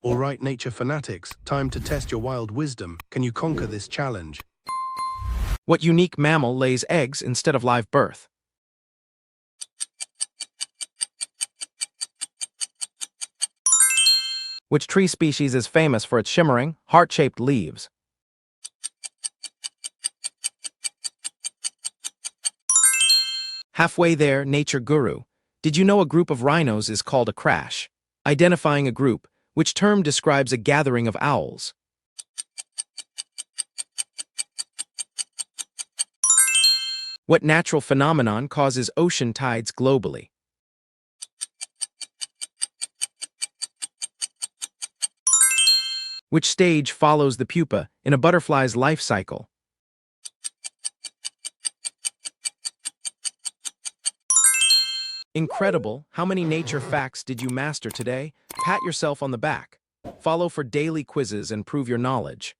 All right, nature fanatics, time to test your wild wisdom. Can you conquer this challenge? What unique mammal lays eggs instead of live birth? Which tree species is famous for its shimmering, heart-shaped leaves? Halfway there, nature guru. Did you know a group of rhinos is called a crash? Identifying a group, which term describes a gathering of owls? What natural phenomenon causes ocean tides globally? Which stage follows the pupa in a butterfly's life cycle? Incredible! How many nature facts did you master today? Pat yourself on the back. Follow for daily quizzes and prove your knowledge.